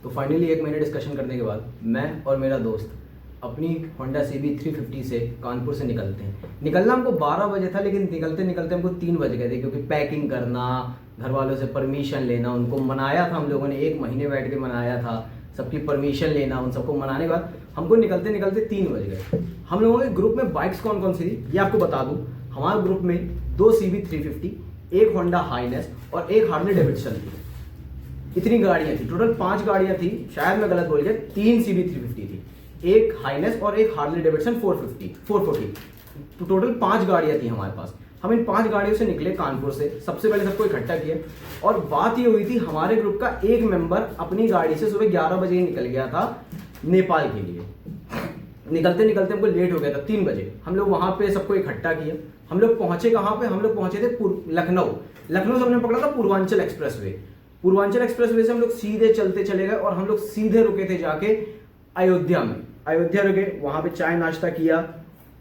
तो फाइनली 1 महीने डिस्कशन करने के बाद मैं और मेरा दोस्त अपनी होंडा CB 350 से कानपुर से निकलते हैं। निकलना हमको 12 बजे था, लेकिन निकलते निकलते हमको 3 बज गए थे, क्योंकि पैकिंग करना, घर वालों से परमिशन लेना, उनको मनाया था हम लोगों ने, 1 महीने बैठ के मनाया था, सबकी परमिशन लेना, उन सबको मनाने के बाद हमको निकलते निकलते 3 बज गए। हम लोगों के ग्रुप में बाइक्स कौन कौन सी थी ये आपको बता दूँ। हमारे ग्रुप में 2 CB 350, एक होंडा हाइनेस और एक हार्ले डेविडसन थी। इतनी गाड़ियाँ थी, टोटल 5 गाड़ियाँ थी, शायद मैं गलत बोल गया, 3 CB 350 थी, एक हाइनेस और एक हार्ले डेविडसन 440, तो टोटल 5 गाड़ियाँ थी हमारे पास। हम इन 5 गाड़ियों से निकले कानपुर से, सबसे पहले सबको इकट्ठा किया और बात ये हुई थी, हमारे ग्रुप का एक मेंबर अपनी गाड़ी से सुबह 11 बजे ही निकल गया था नेपाल के लिए। निकलते निकलते हमको लेट हो गया था, 3 बजे। हम लोग वहाँ पे सबको इकट्ठा किया। हम लोग पहुंचे कहाँ पे, हम लोग पहुंचे थे लखनऊ से हमने पकड़ा था पूर्वांचल एक्सप्रेसवे। पूर्वांचल एक्सप्रेसवे से हम लोग सीधे चलते चले गए और हम लोग सीधे रुके थे जाके अयोध्या में। अयोध्या रुके, वहाँ पे चाय नाश्ता किया,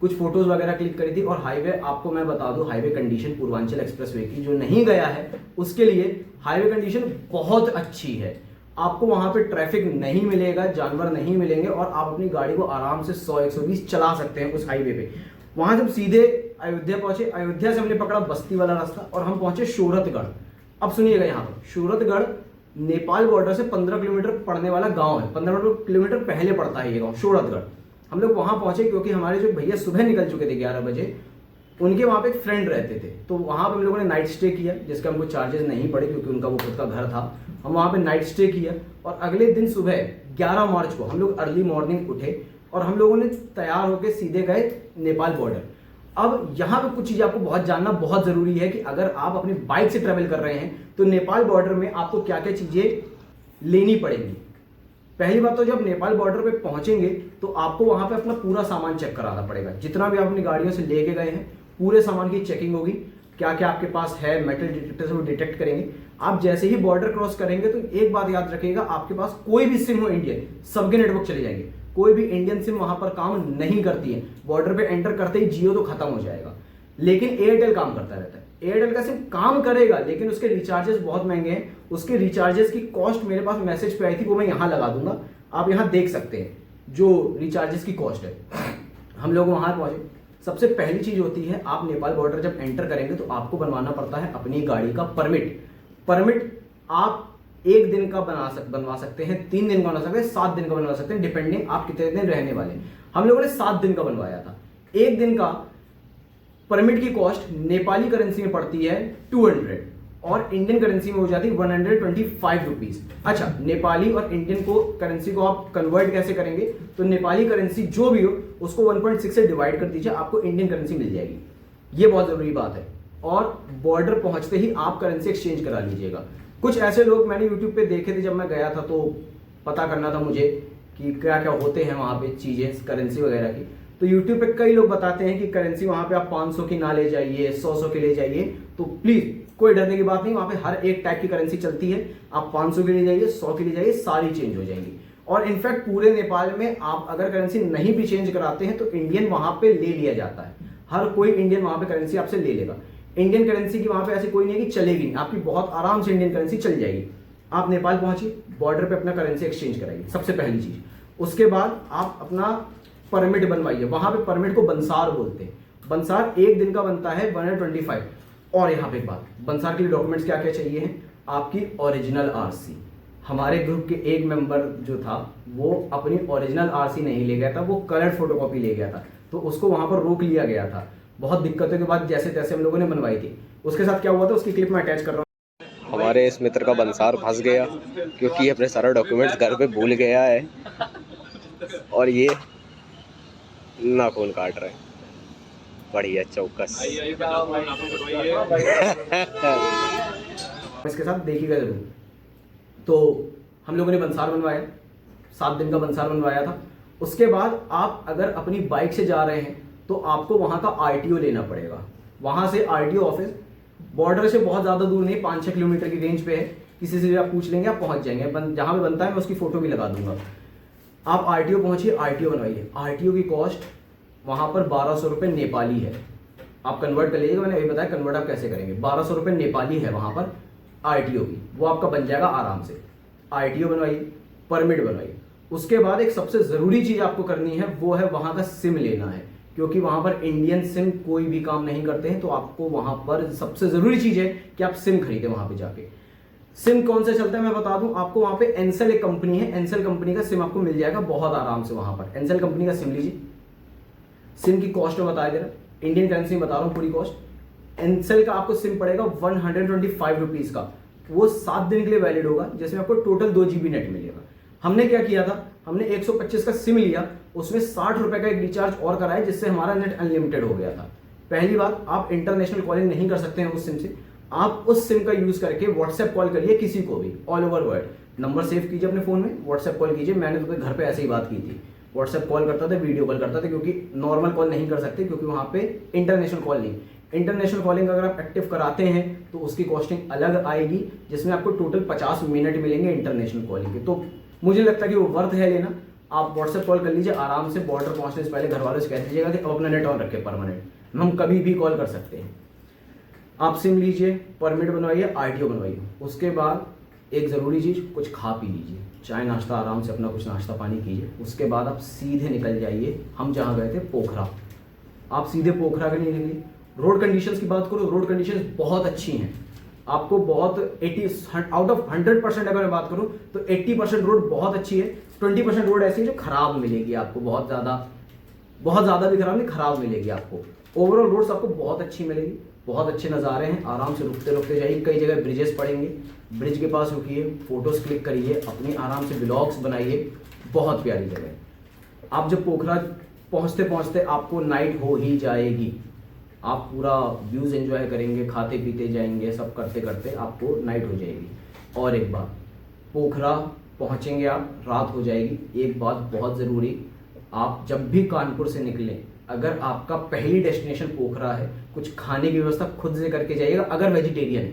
कुछ फोटोज वगैरह क्लिक करी थी। और हाईवे, आपको मैं बता दूं, हाईवे कंडीशन पूर्वांचल एक्सप्रेसवे की, जो नहीं गया है उसके लिए हाईवे कंडीशन बहुत अच्छी है। आपको वहां पे ट्रैफिक नहीं मिलेगा, जानवर नहीं मिलेंगे और आप अपनी गाड़ी को आराम से 100-120 चला सकते हैं उस हाईवे पे। वहां जब सीधे अयोध्या पहुंचे, अयोध्या से हमने पकड़ा बस्ती वाला रास्ता और हम पहुंचे शूरतगढ़। अब सुनिएगा, यहाँ पर शूरतगढ़ नेपाल बॉर्डर से 15 किलोमीटर पड़ने वाला गांव है, 15 किलोमीटर पहले पड़ता है ये गांव शूरतगढ़। हम लोग वहां पहुंचे क्योंकि हमारे जो भैया सुबह निकल चुके थे 11 बजे, उनके वहां पे एक फ्रेंड रहते थे, तो वहां पे हम लोगों ने नाइट स्टे किया, जिसका हमको चार्जेस नहीं पड़े क्योंकि उनका वो खुद का घर था। हम वहां पे नाइट स्टे किया और अगले दिन सुबह 11 मार्च को हम लोग अर्ली मॉर्निंग उठे और हम लोगों ने तैयार होकर सीधे गए नेपाल बॉर्डर। अब यहाँ पे कुछ चीजें आपको बहुत जानना बहुत जरूरी है कि अगर आप अपनी बाइक से ट्रेवल कर रहे हैं तो नेपाल बॉर्डर में आपको क्या क्या चीजें लेनी पड़ेंगी। पहली बात तो जब नेपाल बॉर्डर पे पहुंचेंगे तो आपको वहां पे अपना पूरा सामान चेक कराना पड़ेगा, जितना भी आप अपनी गाड़ियों से लेके गए हैं पूरे सामान की चेकिंग होगी, क्या क्या आपके पास है, मेटल डिटेक्टर से वो डिटेक्ट करेंगे। आप जैसे ही बॉर्डर क्रॉस करेंगे तो एक बात याद रखिएगा, आपके पास कोई भी सिम हो इंडियन, सबके नेटवर्क चले जाएंगे। कोई भी इंडियन सिम वहां पर काम नहीं करती है। बॉर्डर पे एंटर करते ही जियो तो खत्म हो जाएगा, लेकिन एयरटेल काम करता रहता है। एयरटेल का सिम काम करेगा, लेकिन उसके रिचार्जेस बहुत महंगे हैं। उसके रिचार्जेस की कॉस्ट मेरे पास मैसेज पे आई थी, वो मैं यहाँ लगा दूंगा, आप यहाँ देख सकते हैं जो रिचार्जेस की कॉस्ट है। हम लोग वहां पहुंचे, सबसे पहली चीज होती है, आप नेपाल बॉर्डर जब एंटर करेंगे तो आपको बनवाना पड़ता है अपनी गाड़ी का परमिट। आप 1 दिन का बनवा सकते हैं, 3 दिन का बनवा सकते हैं, 7 दिन का बनवा सकते हैं, डिपेंडिंग आप कितने दिन रहने वाले हैं। हम लोगों ने 7 दिन का बनवाया था। 1 दिन का परमिट की कॉस्ट नेपाली करेंसी में पड़ती है 200 और इंडियन करेंसी में हो जाती है 125 रुपीज। अच्छा, नेपाली और इंडियन को करेंसी को आप कन्वर्ट कैसे करेंगे, तो नेपाली करेंसी जो भी हो उसको 1.6 से डिवाइड कर दीजिए, आपको इंडियन करेंसी मिल जाएगी। ये बहुत जरूरी बात है। और बॉर्डर पहुंचते ही आप करेंसी एक्सचेंज करा लीजिएगा। कुछ ऐसे लोग मैंने यूट्यूब पे देखे थे, जब मैं गया था तो पता करना था मुझे कि क्या क्या होते हैं वहां पे चीजें करेंसी वगैरह की। तो यूट्यूब पे कई लोग बताते हैं कि करेंसी वहां पे आप 500 की ना ले जाइए, 100 की ले जाइए। तो प्लीज कोई डरने की बात नहीं, वहां पे हर एक टाइप की करेंसी चलती है। आप 500 की ले जाइए, 100 की ले जाइए, सारी चेंज हो जाएंगी। और इनफैक्ट पूरे नेपाल में आप अगर करेंसी नहीं भी चेंज कराते हैं तो इंडियन वहां पे ले लिया जाता है। हर कोई इंडियन वहां पे करेंसी आपसे ले लेगा। इंडियन करेंसी की वहां पे ऐसी कोई नहीं है कि चलेगी नहीं, आपकी बहुत आराम से इंडियन करेंसी चल जाएगी। आप नेपाल पहुंचिए, बॉर्डर पे अपना करेंसी एक्सचेंज कराइए, सबसे पहली चीज। उसके बाद आप अपना परमिट बनवाइए। वहां पे परमिट को बंसार बोलते हैं। बंसार 1 दिन का बनता है 125। और यहाँ पे एक बात, बंसार के लिए डॉक्यूमेंट्स क्या क्या चाहिए हैं, आपकी ओरिजिनल आरसी। हमारे ग्रुप के एक मेंबर जो था वो अपनी ओरिजिनल आरसी नहीं ले गया था, वो कलर्ड फोटोकॉपी ले गया था, तो उसको वहां पर रोक लिया गया था। बहुत दिक्कतों के बाद जैसे तैसे हम लोगों ने बनवाई थी। उसके साथ क्या हुआ था उसकी क्लिप मैं अटैच कर रहा हूँ। हमारे इस मित्र का बंसार फंस गया क्योंकि अपने सारा डॉक्यूमेंट्स घर पे भूल गया है और ये नाखून काट रहे हैं। बढ़िया चौकस। इसके साथ देखिएगा जरूर। तो हम लोगों ने बंसार बनवाया, 7 दिन का बंसार बनवाया था। उसके बाद आप अगर अपनी बाइक से जा रहे हैं तो आपको वहां का आरटीओ लेना पड़ेगा। वहां से आरटीओ ऑफिस बॉर्डर से बहुत ज्यादा दूर नहीं, 5-6 किलोमीटर की रेंज पे है। किसी से भी आप पूछ लेंगे, आप पहुंच जाएंगे। जहां पे बनता है मैं उसकी फोटो भी लगा दूंगा। आप आरटीओ पहुंचिए, आरटीओ बनवाइए। आरटीओ की कॉस्ट वहां पर 1200 रुपये नेपाली है। आप कन्वर्ट कर लीजिएगा, मैंने अभी बताया कन्वर्ट आप कैसे करेंगे। 1200 रुपये नेपाली है वहां पर आरटीओ की, वो आपका बन जाएगा आराम से। आरटीओ बनवाइए। परमिट बनवाइए। उसके बाद एक सबसे ज़रूरी चीज़ आपको करनी है, वो है वहाँ का सिम लेना है, क्योंकि वहाँ पर इंडियन सिम कोई भी काम नहीं करते हैं। तो आपको वहाँ पर सबसे ज़रूरी चीज़ है कि आप सिम खरीदें वहाँ पे जाके। सिम कौन सा चलता है मैं बता दूं आपको, वहाँ पे एनसेल एक कंपनी है, एनसेल कंपनी का सिम आपको मिल जाएगा बहुत आराम से वहाँ पर। एनसेल कंपनी का सिम लीजिए। सिम की कॉस्ट में बता दे रहा, इंडियन करेंसी में बता रहा हूँ पूरी कॉस्ट। एनसेल का आपको सिम पड़ेगा 125 रुपीज़ का। वो 7 दिन के लिए वैलिड होगा, जिसमें आपको टोटल 2 GB नेट मिलेगा। हमने क्या किया था, हमने 125 का सिम लिया, उसमें 60 रुपए का एक रिचार्ज और कराया, जिससे हमारा नेट अनलिमिटेड हो गया था। पहली बात, आप इंटरनेशनल कॉलिंग नहीं कर सकते हैं उस सिम से। आप उस सिम का यूज करके व्हाट्सएप कॉल करिए किसी को भी all over world. Number save कीजिए अपने फोन में, व्हाट्सएप कॉल कीजिए। मैंने तो घर पे ऐसे ही बात की थी, व्हाट्सएप कॉल करता था, वीडियो कॉल करता था, क्योंकि नॉर्मल कॉल नहीं कर सकते, क्योंकि वहाँ पे इंटरनेशनल कॉल नहीं। इंटरनेशनल कॉलिंग अगर आप एक्टिव कराते हैं तो उसकी कॉस्टिंग अलग आएगी, जिसमें आपको टोटल 50 मिनट मिलेंगे इंटरनेशनल कॉलिंग के। तो मुझे लगता है कि वो वर्थ है लेना। आप व्हाट्सएप कॉल कर लीजिए आराम से। बॉर्डर पहुंचने से पहले घर वालों से कह दीजिएगा कि अब अपना नेट ऑन रखें परमानेंट, हम कभी भी कॉल कर सकते हैं। आप सिम लीजिए, परमिट बनवाइए, RTO बनवाइए। उसके बाद एक ज़रूरी चीज़, कुछ खा पी लीजिए, चाय नाश्ता आराम से अपना कुछ नाश्ता पानी कीजिए। उसके बाद आप सीधे निकल जाइए, हम जहाँ गए थे पोखरा, आप सीधे पोखरा के लिए निकलिए। रोड कंडीशंस की बात करो, रोड कंडीशंस बहुत अच्छी हैं। आपको बहुत 80 आउट ऑफ 100% अगर मैं बात करूँ तो 80% रोड बहुत अच्छी है। 20% रोड ऐसी है जो खराब मिलेगी आपको, बहुत ज़्यादा भी खराब नहीं, खराब मिलेगी आपको। ओवरऑल रोड्स आपको बहुत अच्छी मिलेगी, बहुत अच्छे नज़ारे हैं। आराम से रुकते रुकते जाइए, कई जगह ब्रिजेस पड़ेंगे, ब्रिज के पास रुकिए, फोटोज़ क्लिक करिए, अपनी आराम से व्लॉग्स बनाइए। बहुत प्यारी जगह है। आप जब पोखरा पहुँचते पहुँचते आपको नाइट हो ही जाएगी। आप पूरा व्यूज़ एंजॉय करेंगे, खाते पीते जाएंगे, सब करते करते आपको नाइट हो जाएगी। और एक बात, पोखरा पहुँचेंगे आप, रात हो जाएगी। एक बात बहुत ज़रूरी, आप जब भी कानपुर से निकलें, अगर आपका पहली डेस्टिनेशन पोखरा है, कुछ खाने की व्यवस्था खुद से करके जाइएगा। अगर वेजिटेरियन है,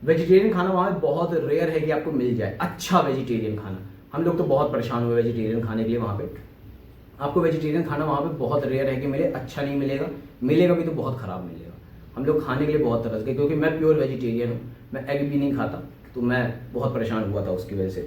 वेजिटेरियन खाना वहाँ बहुत रेयर है कि आपको मिल जाए अच्छा वेजिटेरियन खाना। हम लोग तो बहुत परेशान हुए वेजिटेरियन खाने के लिए। वहाँ पे आपको वेजिटेरियन खाना वहाँ पे बहुत रेयर है कि मिले, अच्छा नहीं मिलेगा, मिलेगा भी तो बहुत ख़राब मिलेगा। हम लोग खाने के लिए बहुत तरस गए, क्योंकि मैं प्योर वेजिटेरियन हूँ, मैं एग भी नहीं खाता, तो मैं बहुत परेशान हुआ था उसकी वजह से।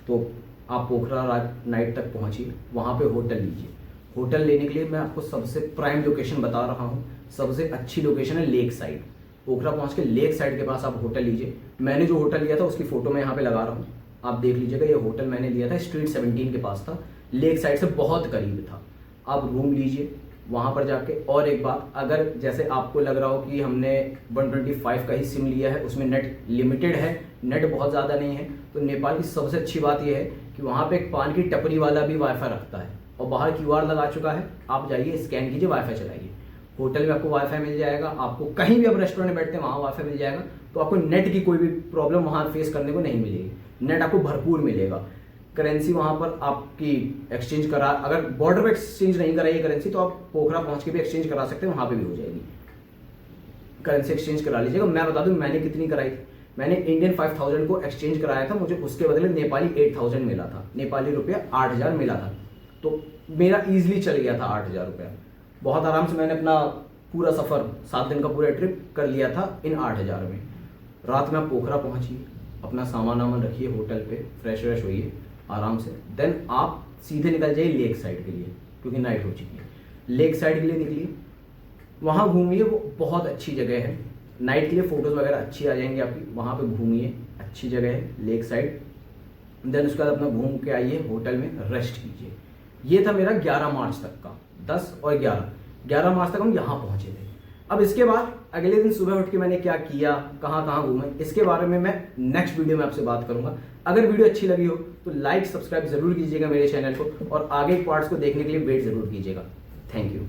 तो आप पोखरा रात नाइट तक पहुँचिए, वहाँ पे होटल लीजिए। होटल लेने के लिए मैं आपको सबसे प्राइम लोकेशन बता रहा हूँ, सबसे अच्छी लोकेशन है लेक साइड। पोखरा पहुँच के लेक साइड के पास आप होटल लीजिए। मैंने जो होटल लिया था उसकी फ़ोटो मैं यहाँ पे लगा रहा हूँ, आप देख लीजिएगा। ये होटल मैंने लिया था स्ट्रीट 17 के पास था, लेक साइड से बहुत करीब था। आप रूम लीजिए वहाँ पर जाके। और एक बात, अगर जैसे आपको लग रहा हो कि हमने 125 का ही सिम लिया है, उसमें नेट लिमिटेड है, नेट बहुत ज़्यादा नहीं है, तो नेपाल की सबसे अच्छी बात यह है कि वहाँ पे एक पान की टपरी वाला भी वाईफाई रखता है और बाहर QR लगा चुका है। आप जाइए, स्कैन कीजिए, वाईफाई चलाइए। होटल में आपको वाईफाई मिल जाएगा। आपको कहीं भी आप रेस्टोरेंट में बैठते हैं वहाँ वाईफाई मिल जाएगा, तो आपको नेट की कोई भी प्रॉब्लम वहाँ फेस करने को नहीं मिलेगी। नेट आपको भरपूर मिलेगा। करेंसी वहाँ पर आपकी एक्सचेंज करा, अगर बॉर्डर पर एक्सचेंज नहीं कराइए करेंसी, तो आप पोखरा पहुँच के भी एक्सचेंज करा सकते हैं, वहाँ पे भी हो जाएगी। करेंसी एक्सचेंज करा लीजिएगा। मैं बता दूँ मैंने कितनी कराई थी। मैंने इंडियन 5000 को एक्सचेंज कराया था, मुझे उसके बदले नेपाली 8000 मिला था, नेपाली रुपया 8000 मिला था। तो मेरा ईजिली चल गया था 8000 रुपया। बहुत आराम से मैंने अपना पूरा सफ़र, 7 दिन का पूरा ट्रिप कर लिया था इन 8000 में। रात में आप पोखरा पहुँचिए, अपना सामान वामान रखिए होटल पे, फ्रेश व्रेश होइए आराम से। देन आप सीधे निकल जाइए लेक साइड के लिए, क्योंकि नाइट हो चुकी है। लेक साइड के लिए निकलिए, वहाँ घूमिए, वो बहुत अच्छी जगह है। नाइट के लिए फ़ोटोज़ वगैरह अच्छी आ जाएंगी आपकी। वहाँ पे घूमिए, अच्छी जगह है लेक साइड। देन उसके बाद अपना घूम के आइए, होटल में रेस्ट कीजिए। ये था मेरा 11 मार्च तक का, 10 और 11 मार्च तक हम यहाँ पहुँचे थे। अब इसके बाद अगले दिन सुबह उठ के मैंने क्या किया, कहाँ कहाँ घूमे, इसके बारे में मैं नेक्स्ट वीडियो में आपसे बात करूँगा। अगर वीडियो अच्छी लगी हो तो लाइक सब्सक्राइब ज़रूर कीजिएगा मेरे चैनल को, और आगे पार्ट्स को देखने के लिए वेट ज़रूर कीजिएगा। Thank you.